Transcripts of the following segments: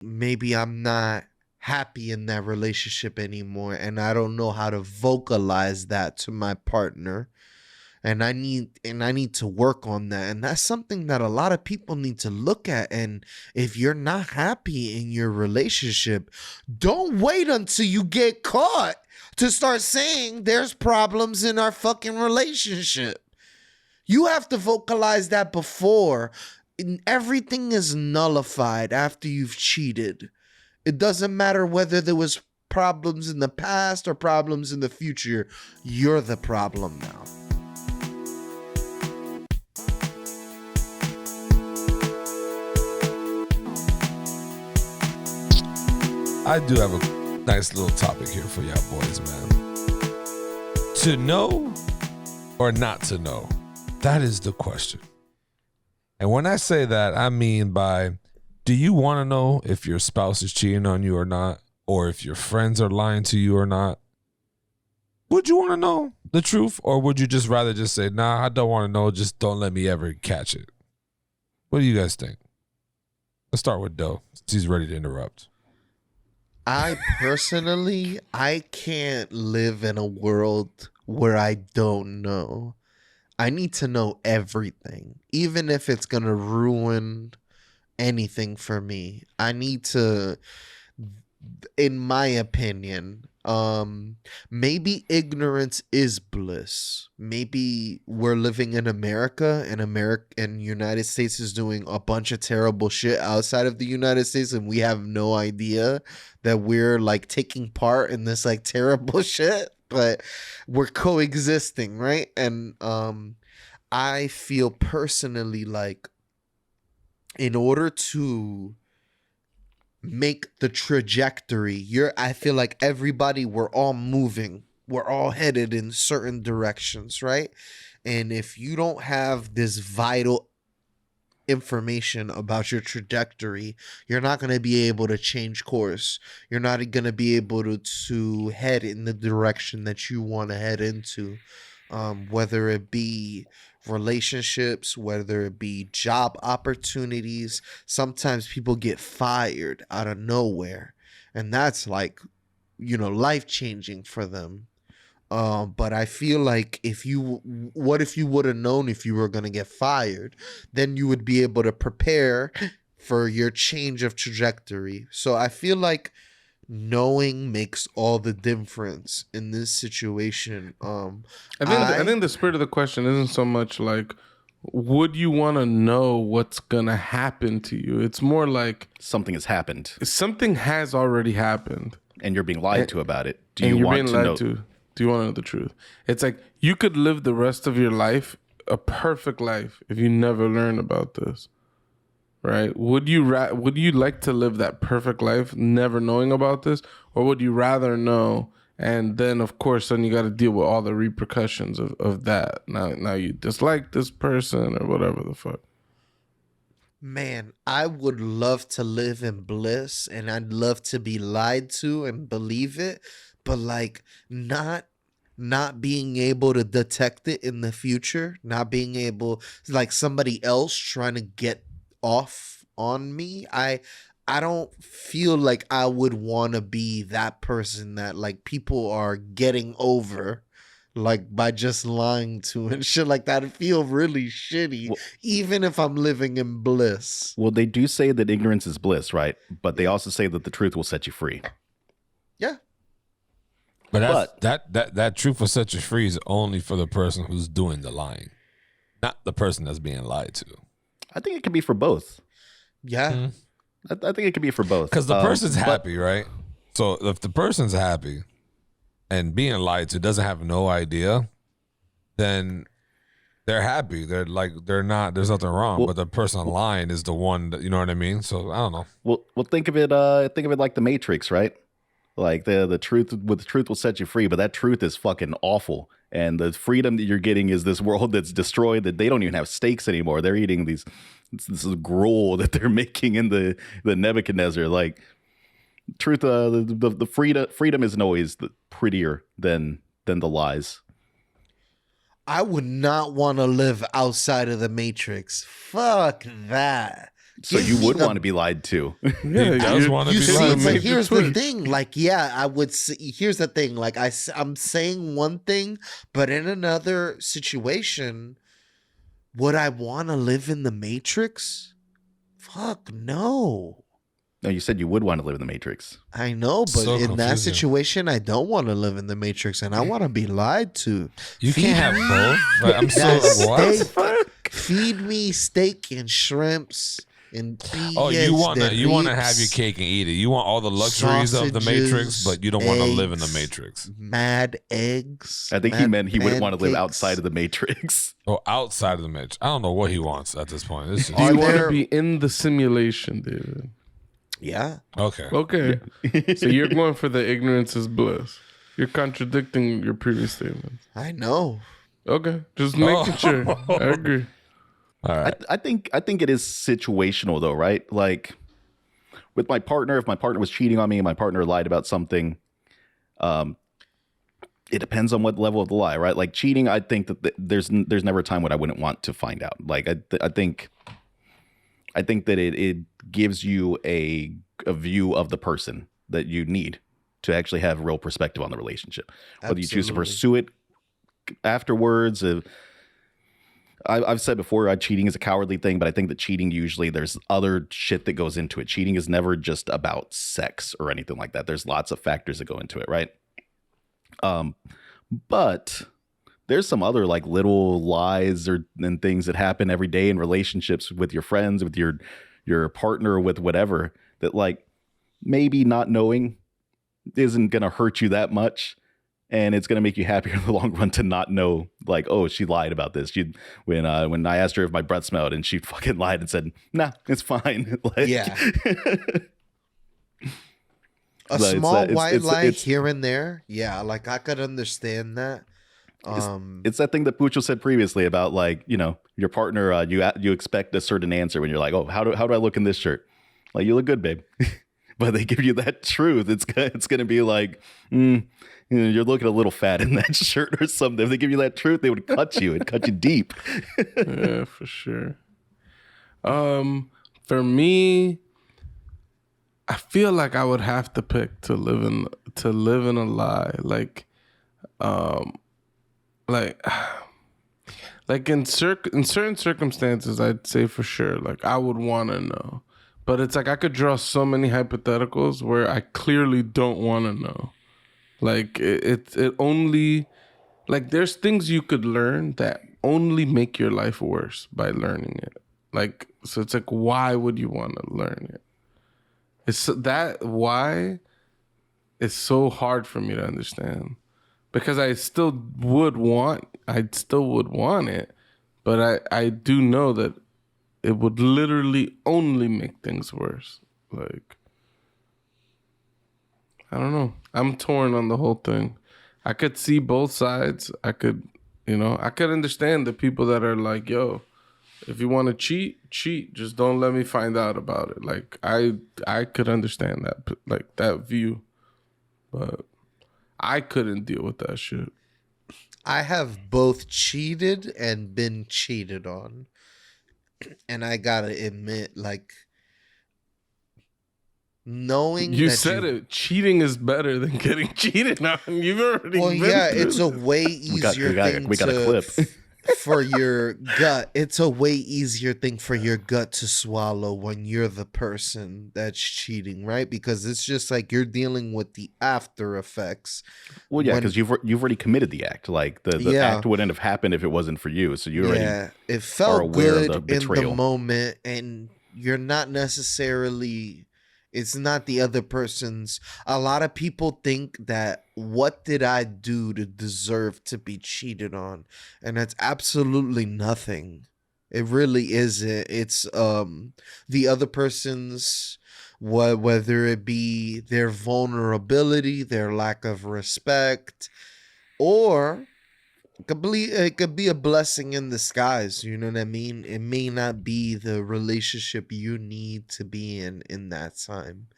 maybe I'm not happy in that relationship anymore and I don't know how to vocalize that to my partner, and I need to work on that. And that's something that a lot of people need to look at. And if you're not happy in your relationship, don't wait until you get caught to start saying there's problems in our fucking relationship. You have to vocalize that before. And everything is nullified after you've cheated. It doesn't matter whether there was problems in the past or problems in the future. You're the problem now. I do have a nice little topic here for y'all boys, man. To know or not to know? That is the question. And when I say that, I mean by, do you want to know if your spouse is cheating on you or not? Or if your friends are lying to you or not? Would you want to know the truth? Or would you just rather just say, nah, I don't want to know. Just don't let me ever catch it. What do you guys think? Let's start with Doe. She's ready to interrupt. I personally, I can't live in a world where I don't know. I need to know everything, even if it's going to ruin anything for me. I need to, in my opinion, maybe ignorance is bliss. Maybe we're living in America, and United States is doing a bunch of terrible shit outside of the United States, and we have no idea that we're like taking part in this like terrible shit, but we're coexisting, right? And I feel personally like in order to make the trajectory, I feel like everybody, we're all moving, we're all headed in certain directions, right? And if you don't have this vital information about your trajectory, you're not going to be able to change course. You're not going to be able to head in the direction that you want to head into, whether it be relationships, whether it be job opportunities. Sometimes people get fired out of nowhere, and that's like, life changing for them. But I feel like what if you would have known if you were going to get fired, then you would be able to prepare for your change of trajectory. So I feel like knowing makes all the difference in this situation. I think the spirit of the question isn't so much like, would you want to know what's going to happen to you? It's more like something has happened. Something has already happened. And you're being lied to about it. Do you want to know the truth? It's like you could live the rest of your life a perfect life if you never learn about this, right? Would you like to live that perfect life never knowing about this, or would you rather know? And then, of course, then you got to deal with all the repercussions of that. Now you dislike this person or whatever the fuck. Man, I would love to live in bliss, and I'd love to be lied to and believe it, but like not being able to detect it in the future, not being able, like somebody else trying to get off on me. I don't feel like I would want to be that person that like people are getting over like by just lying to and shit like that. I feel really shitty, even if I'm living in bliss. Well, they do say that ignorance is bliss, right? But they also say that the truth will set you free. Yeah. But that truth will set you free is only for the person who's doing the lying, not the person that's being lied to. I think it can be for both. Yeah. Mm-hmm. I think it can be for both. Because the person's happy, right? So if the person's happy and being lied to doesn't have no idea, then they're happy. They're not, there's nothing wrong. But the person lying is the one that, you know what I mean? So I don't know. Well, think of it like the Matrix, right? Like the truth will set you free, but that truth is fucking awful. And the freedom that you're getting is this world that's destroyed, that they don't even have steaks anymore. They're eating this gruel that they're making in the Nebuchadnezzar. Like truth, the freedom isn't always prettier than the lies. I would not want to live outside of the Matrix. Fuck that. So Give you me would the- want to be lied to. Yeah, He does you- wanna You be see, lied but to. here's the thing. Like, yeah, I would say, here's the thing. Like, I'm saying one thing, but in another situation, would I want to live in the Matrix? Fuck no. No, you said you would want to live in the Matrix. I know, but So in that confusing. situation, I don't want to live in the Matrix, and I want to be lied to. You Feed can't have me both. Like, I'm so that what? steak. Feed me steak and shrimps and Oh, you want to ribs, have your cake and eat it. You want all the luxuries of the Matrix, sausages, but you don't want to live in the eggs, Matrix. Mad eggs. I think he mad meant he wouldn't want to live pancakes. outside of the Matrix. Or outside of the Matrix. I don't know what he wants at this point. It's just, Do you Are want to there- be in the simulation, David? Yeah. okay. Okay. So you're going for the ignorance is bliss. You're contradicting your previous statement. I know. Okay. Just making sure. I agree. All right. I think it is situational though, right? Like with my partner, if my partner was cheating on me and my partner lied about something, it depends on what level of the lie, right? Like cheating, I think that there's never a time when I wouldn't want to find out. Like I think that it gives you a view of the person that you need to actually have real perspective on the relationship. Whether you choose to Absolutely. pursue it afterwards. I've said before, cheating is a cowardly thing, but I think that cheating usually there's other shit that goes into it. Cheating is never just about sex or anything like that. There's lots of factors that go into it, right? But there's some other like little lies and things that happen every day in relationships with your friends, with your partner, with whatever, that like maybe not knowing isn't gonna hurt you that much. And it's gonna make you happier in the long run to not know, like, oh, she lied about this. When I asked her if my breath smelled, and she fucking lied and said, "Nah, it's fine." Like, Yeah. A But small white lie it's- here and there. Yeah, like I could understand that. It's that thing that Pucho said previously about like, you know, your partner, you expect a certain answer when you're like, oh, how do I look in this shirt? Like, you look good, babe. But they give you that truth. It's gonna be like, you know, you're looking a little fat in that shirt or something. If they give you that truth, they would cut you. It'd cut you deep. Yeah, for sure. For me, I feel like I would have to pick to live in a lie. Like in certain circumstances, I'd say for sure, like I would want to know. But it's like I could draw so many hypotheticals where I clearly don't want to know. Like it only, like there's things you could learn that only make your life worse by learning it. Like, so it's like, why would you want to learn it? It's that why is so hard for me to understand, because I still would want it, but I do know that it would literally only make things worse. Like, I don't know. I'm torn on the whole thing. I could see both sides. I could understand the people that are like, yo, if you want to cheat. Just don't let me find out about it. Like, I could understand that, like that view, but I couldn't deal with that shit. I have both cheated and been cheated on. And I gotta admit, like, knowing You that said it. Cheating is better than getting cheated on. You've already Well, been yeah, through it's a this. way easier thing we got a clip. for your gut. It's a way easier thing for your gut to swallow when you're the person that's cheating, right? Because it's just like you're dealing with the after effects. Well, yeah, When- because you've already committed the act. Like the Yeah. act wouldn't have happened if it wasn't for you. So you already Yeah, it are felt aware of good the in the betrayal. moment, and you're not necessarily. It's not the other person's. A lot of people think that what did I do to deserve to be cheated on, and that's absolutely nothing. It really isn't. It's the other person's, whether it be their vulnerability, their lack of respect, or it could be a blessing in disguise. You know what I mean? It may not be the relationship you need to be in that time.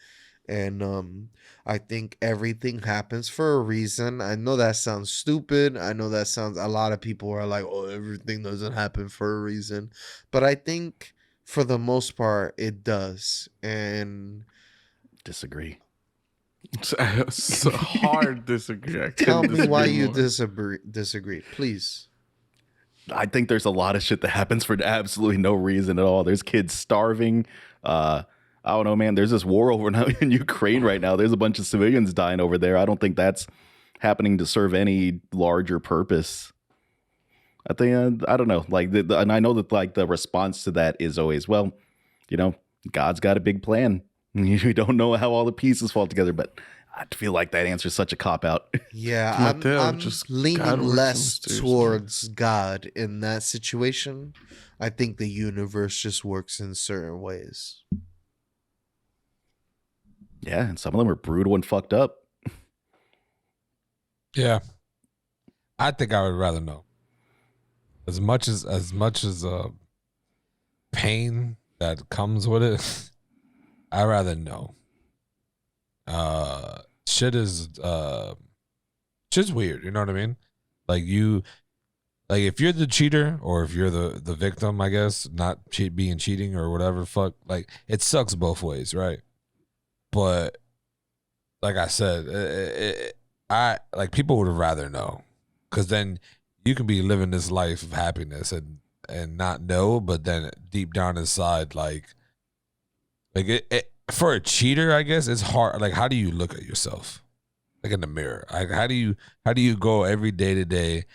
And I think everything happens for a reason. I know that sounds stupid. I know that sounds, a lot of people are like, oh, everything doesn't happen for a reason. But I think For the most part, it does. And Disagree. It's a hard disagree. I tell couldn't me why disagree you more. disagree, please. I think there's a lot of shit that happens for absolutely no reason at all. There's kids starving. I don't know, man. There's this war over now in Ukraine right now. There's a bunch of civilians dying over there. I don't think that's happening to serve any larger purpose. I think I don't know. Like, and I know that like the response to that is always, well, you know, God's got a big plan. You don't know how all the pieces fall together, but I feel like that answer is such a cop out. Yeah, Mateo, I'm just God leaning works in less mysterious towards God in that situation. I think the universe just works in certain ways. Yeah, and some of them are brutal and fucked up. Yeah, I think I would rather know. As much as pain that comes with it, I'd rather know. Shit's weird. You know what I mean? Like if you're the cheater or if you're the victim, I guess not being cheating or whatever. Fuck, like it sucks both ways, right? But like I said, I like people would rather know, because then you can be living this life of happiness and not know, but then deep down inside, like for a cheater, I guess it's hard. Like, how do you look at yourself, like in the mirror? Like, how do you go every day to day,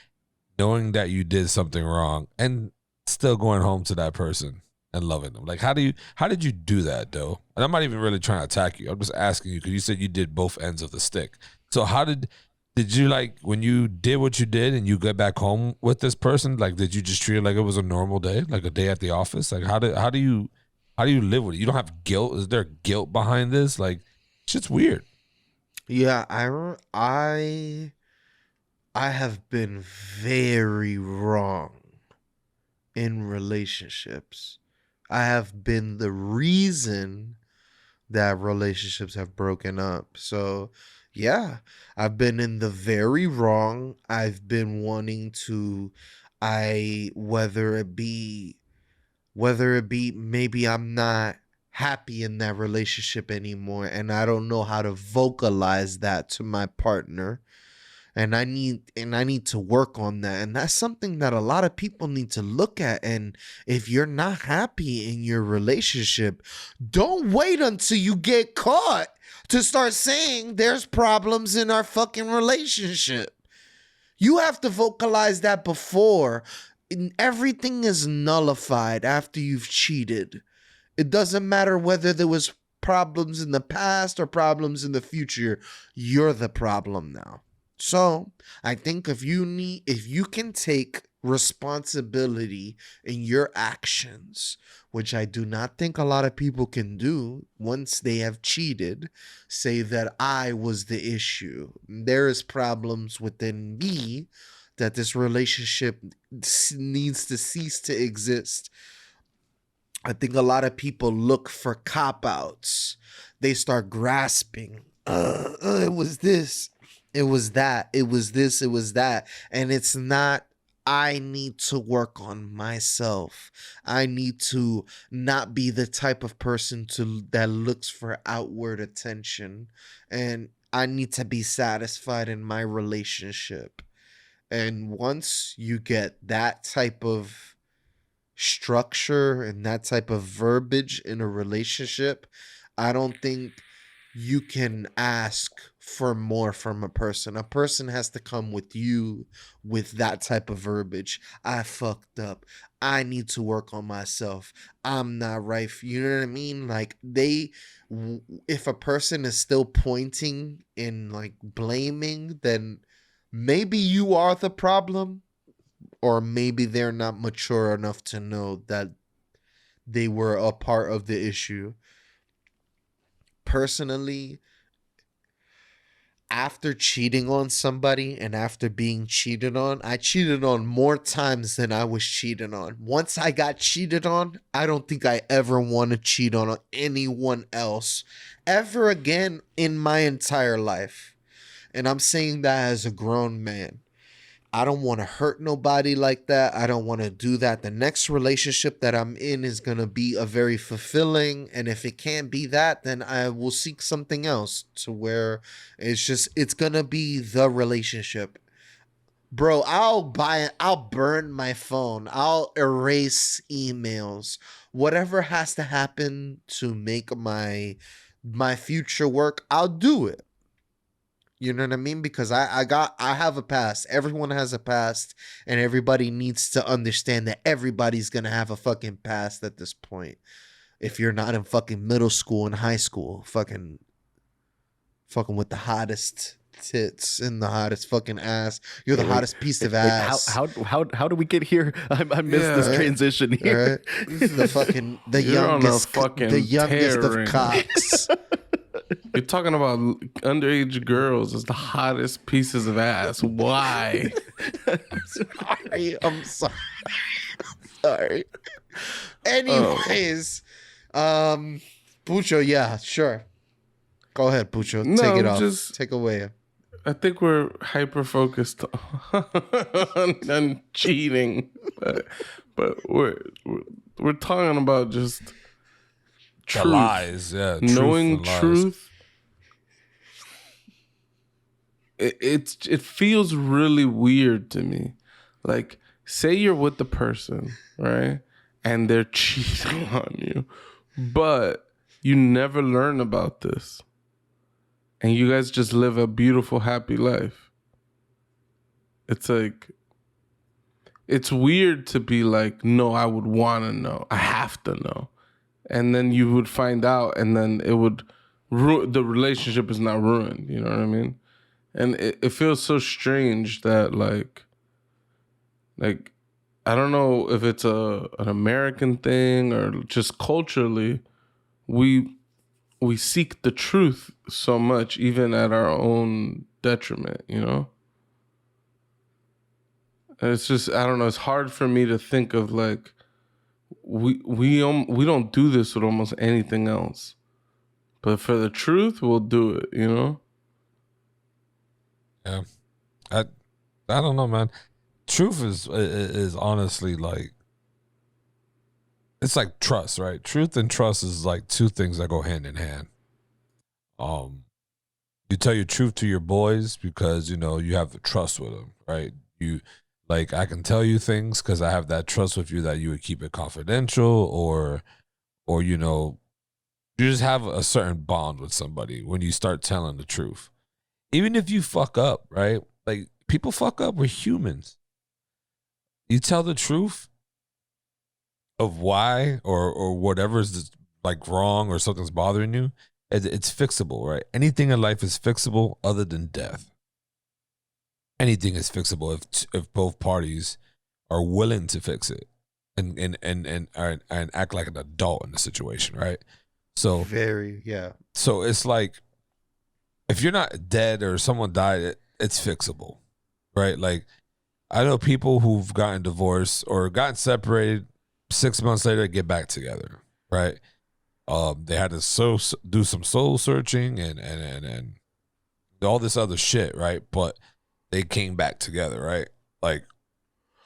knowing that you did something wrong and still going home to that person and loving them? Like, how did you do that, though? And I'm not even really trying to attack you. I'm just asking you because you said you did both ends of the stick. So how did you, like, when you did what you did and you get back home with this person, like, did you just treat it like it was a normal day, like a day at the office? Like, how do you live with it? You don't have guilt? Is there guilt behind this? Like, shit's weird. Yeah, I have been very wrong in relationships. I have been the reason that relationships have broken up. So, yeah, I've been in the very wrong. I've been wanting to I whether it be maybe I'm not happy in that relationship anymore and I don't know how to vocalize that to my partner, and I need to work on that. And that's something that a lot of people need to look at. And if you're not happy in your relationship, don't wait until you get caught to start saying there's problems in our fucking relationship. You have to vocalize that before. Everything is nullified after you've cheated. It doesn't matter whether there was problems in the past or problems in the future. You're the problem now. So I think if you can take responsibility in your actions, which I do not think a lot of people can do once they have cheated, say that I was the issue. There is problems within me that this relationship needs to cease to exist. I think a lot of people look for cop outs. They start grasping. It was this. It was that. It was this. It was that. And it's not. I need to work on myself. I need to not be the type of person that looks for outward attention. And I need to be satisfied in my relationship. And once you get that type of structure and that type of verbiage in a relationship, I don't think you can ask for more from a person. A person has to come with you with that type of verbiage. I fucked up. I need to work on myself. I'm not right. You know what I mean? Like if a person is still pointing and like blaming, then maybe you are the problem, or maybe they're not mature enough to know that they were a part of the issue. Personally, after cheating on somebody and after being cheated on, I cheated on more times than I was cheated on. Once I got cheated on, I don't think I ever want to cheat on anyone else ever again in my entire life. And I'm saying that as a grown man. I don't want to hurt nobody like that. I don't want to do that. The next relationship that I'm in is going to be a very fulfilling. And if it can't be that, then I will seek something else to where it's going to be the relationship. Bro, I'll burn my phone. I'll erase emails. Whatever has to happen to make my future work, I'll do it. You know what I mean? Because I have a past. Everyone has a past, and everybody needs to understand that everybody's gonna have a fucking past at this point. If you're not in fucking middle school and high school, fucking with the hottest tits and the hottest fucking ass. You're the hottest piece of ass. How do we get here? I missed this transition here. Right? The youngest of cocks. You're talking about underage girls as the hottest pieces of ass. Why? I'm sorry. Anyways, Pucho, yeah, sure. Go ahead, Pucho. Take it off. Take away. I think we're hyper focused on cheating, but we're talking about just truth. The lies, yeah. Knowing truth. It feels really weird to me. Like, say you're with the person, right? And they're cheating on you, but you never learn about this. And you guys just live a beautiful, happy life. It's like, it's weird to be like, no, I would want to know. I have to know. And then you would find out, and then it would, the relationship is not ruined. You know what I mean? And it feels so strange that like, I don't know if it's an American thing or just culturally, we seek the truth so much, even at our own detriment, you know? And it's just, I don't know, it's hard for me to think of like, we don't do this with almost anything else. But for the truth, we'll do it, you know? Yeah. I don't know, man. Truth is honestly like, it's like trust, right? Truth and trust is like two things that go hand in hand. You tell your truth to your boys because, you know, you have the trust with them, right? You, like, I can tell you things because I have that trust with you that you would keep it confidential, or, you know, you just have a certain bond with somebody when you start telling the truth. Even if you fuck up, right? Like, people fuck up. We're humans. You tell the truth of why or whatever is like wrong or something's bothering you, it's fixable, right? Anything in life is fixable other than death. Anything is fixable if both parties are willing to fix it and act like an adult in the situation, right? So So it's like, if you're not dead or someone died, it's fixable, right? Like, I know people who've gotten divorced or gotten separated, 6 months later get back together, right? They had to do some soul searching and all this other shit, right? But they came back together, right? Like,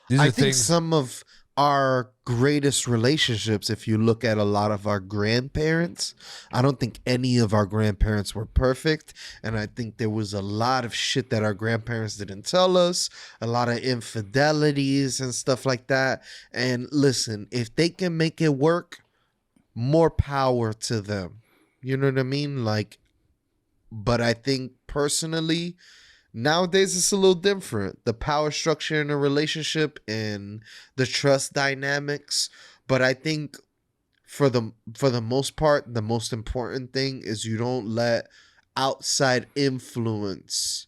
these are I think things. some of our greatest relationships, if you look at a lot of our grandparents, I don't think any of our grandparents were perfect. And I think there was a lot of shit that our grandparents didn't tell us, a lot of infidelities and stuff like that. And listen, if they can make it work, more power to them. You know what I mean? Like, but I think personally, nowadays it's a little different. The power structure in a relationship and the trust dynamics. But I think for the most part, the most important thing is you don't let outside influence.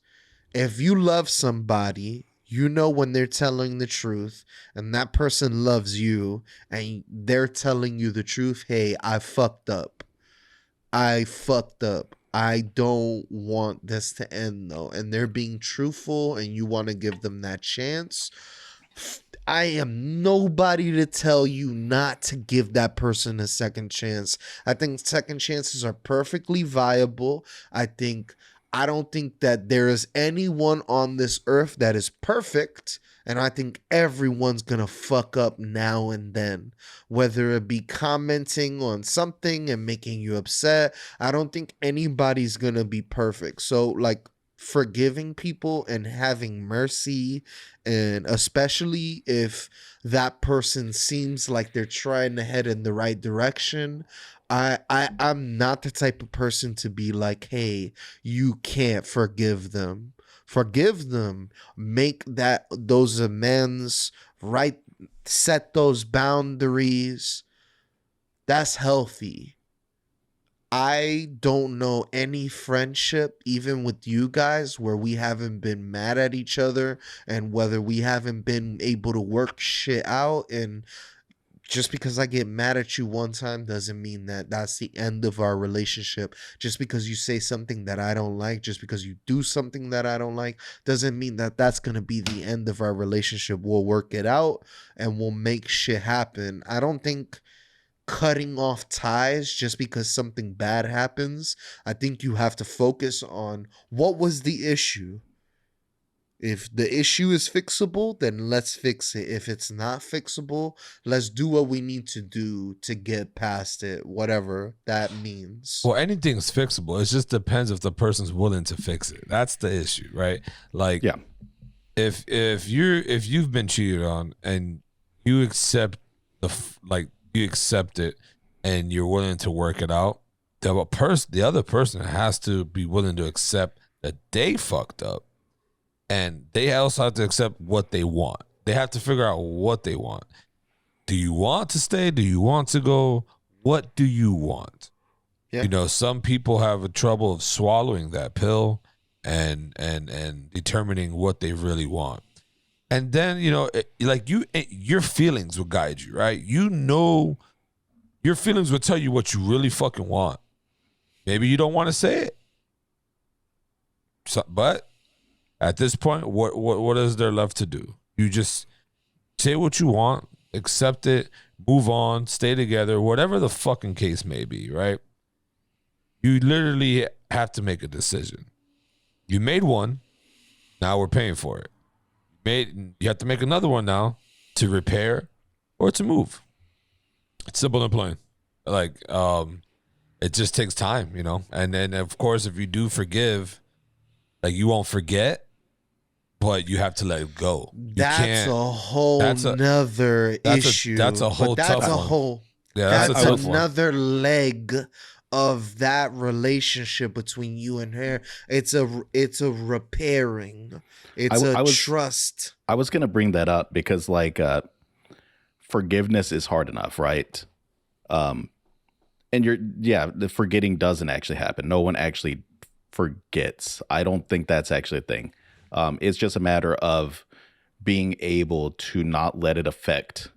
If you love somebody, you know when they're telling the truth and that person loves you and they're telling you the truth, hey, I fucked up. I don't want this to end though. And they're being truthful and you want to give them that chance. I am nobody to tell you not to give that person a second chance. I think second chances are perfectly viable. I think I don't think that there is anyone on this earth that is perfect. And I think everyone's going to fuck up now and then, whether it be commenting on something and making you upset. I don't think anybody's going to be perfect. So, like, forgiving people and having mercy, and especially if that person seems like they're trying to head in the right direction. I'm not the type of person to be like, hey, you can't forgive them. Forgive them. Make those amends, right? Set those boundaries. That's healthy. I don't know any friendship, even with you guys, where we haven't been mad at each other and whether we haven't been able to work shit out. And just because I get mad at you one time doesn't mean that that's the end of our relationship. Just because you say something that I don't like, just because you do something that I don't like, doesn't mean that that's going to be the end of our relationship. We'll work it out and we'll make shit happen. I don't think cutting off ties just because something bad happens. I think you have to focus on what was the issue. If the issue is fixable, then let's fix it. If it's not fixable, let's do what we need to do to get past it, whatever that means. Well, anything's fixable. It just depends if the person's willing to fix it. That's the issue, right? Like, Yeah. if you've been cheated on and you accept you accept it and you're willing to work it out, the other person has to be willing to accept that they fucked up, and they also have to accept what they want. They have to figure out what they want. Do you want to stay? Do you want to go? What do you want? Yeah. You know, some people have a trouble of swallowing that pill and determining what they really want. And then, you know, your feelings will guide you, right? You know, your feelings will tell you what you really fucking want. Maybe you don't want to say it. So, but at this point, what is there left to do? You just say what you want, accept it, move on, stay together, whatever the fucking case may be, right? You literally have to make a decision. You made one, now we're paying for it. You have to make another one now to repair or to move. It's simple and plain. Like, it just takes time, you know? And then, of course, if you do forgive, like, you won't forget, but you have to let it go. That's a whole nother issue. That's a whole tough one. That's another leg of that relationship between you and her. It's a repairing. It's a trust. I was gonna bring that up because like forgiveness is hard enough, right? And the forgetting doesn't actually happen. No one actually forgets. I don't think that's actually a thing. It's just a matter of being able to not let it affect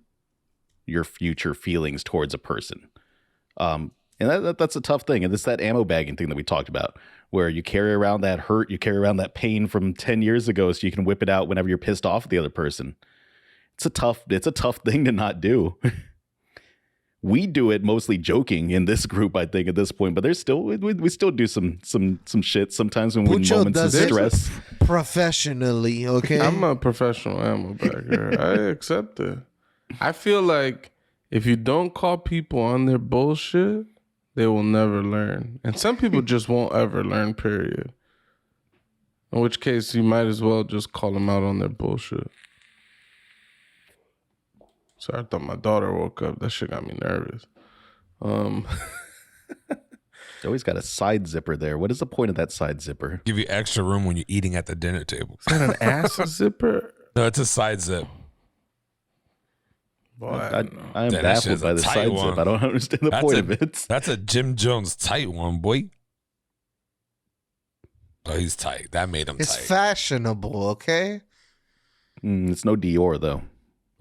your future feelings towards a person. And that's a tough thing. And it's that ammo bagging thing that we talked about, where you carry around that hurt, you carry around that pain from 10 years ago so you can whip it out whenever you're pissed off at the other person. It's a tough thing to not do. We do it mostly joking in this group, I think, at this point, but there's still we still do some shit sometimes when we're in moments of stress. Professionally, okay? I'm a professional ammo bagger. I accept it. I feel like if you don't call people on their bullshit, they will never learn. And some people just won't ever learn, period. In which case, you might as well just call them out on their bullshit. Sorry, I thought my daughter woke up. That shit got me nervous. You always got a side zipper there. What is the point of that side zipper? Give you extra room when you're eating at the dinner table. Is that an ass zipper? No, it's a side zip. Boy, I am baffled by the side zip. I don't understand the point of it. That's a Jim Jones tight one, boy. Oh, he's tight. That made him it's tight. It's fashionable, okay? It's no Dior, though.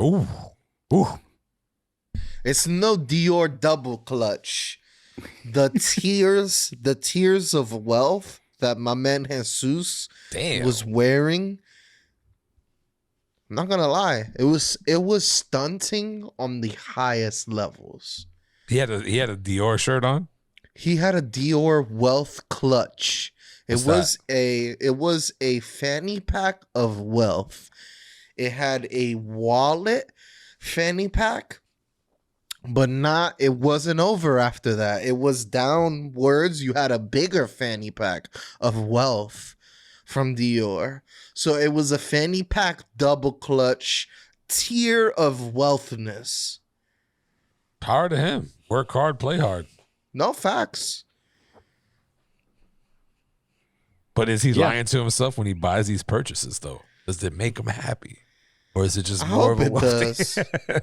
Ooh. Ooh. It's no Dior double clutch. The tears of wealth that my man Jesus was wearing. I'm not gonna lie, it was stunting on the highest levels. He had a Dior shirt on. He had a Dior wealth clutch. It What's was a fanny pack of wealth. It had a wallet fanny pack, but it wasn't over after that. It was downwards. You had a bigger fanny pack of wealth from Dior. So it was a fanny pack double clutch tier of wealthness. Power to him. Work hard, play hard. No facts. But is he Yeah. lying to himself when he buys these purchases, though? Does it make him happy? Or is it just I more hope of a it wealth does. thing?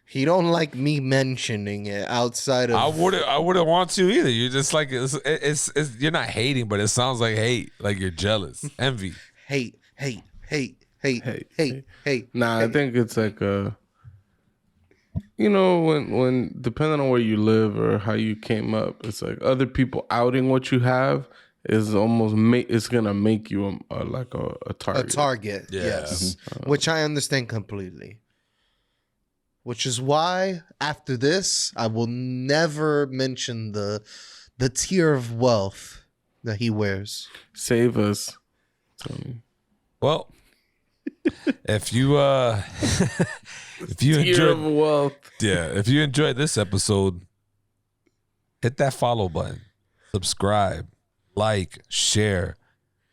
He don't like me mentioning it outside of. I wouldn't want to either. You're just like it's you're not hating, but it sounds like hate, like you're jealous, envy. hate. Nah, I think it's like you know, when depending on where you live or how you came up, it's like other people outing what you have is almost it's gonna make you like a target. A target, Yeah. yes, which I understand completely. Which is why after this, I will never mention the tier of wealth that he wears. Save us. Tony. Well, if you if you Tier of enjoyed wealth. if you enjoyed this episode, hit that follow button, subscribe, like, share,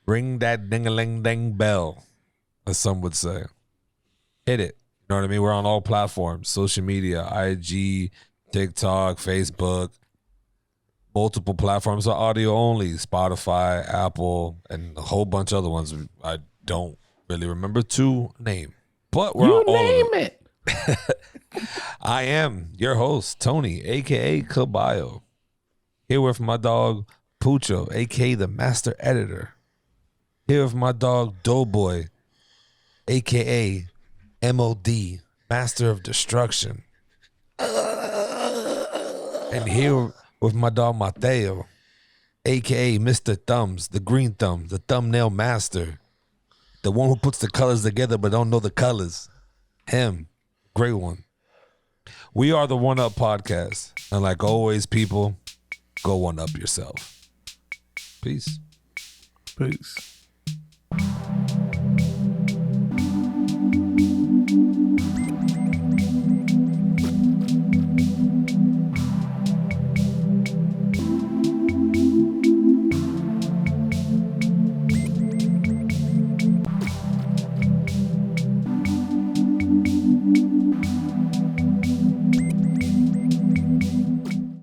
ring that ding-a-ling-ding bell, as some would say. Hit it. You know what I mean? We're on all platforms, social media, IG, TikTok, Facebook, multiple platforms are audio only, Spotify, Apple, and a whole bunch of other ones I don't really remember to name. But we're on all of them. it. I am your host, Tony, a.k.a. Caballo. Here with my dog, Pucho, a.k.a. the master editor. Here with my dog, Doughboy, a.k.a. MOD, Master of Destruction. And here with my dog Mateo, aka Mr. Thumbs, the green thumb, the thumbnail master, the one who puts the colors together but don't know the colors. Him, great one. We are the One Up Podcast. And like always, people, go one up yourself. Peace. Peace.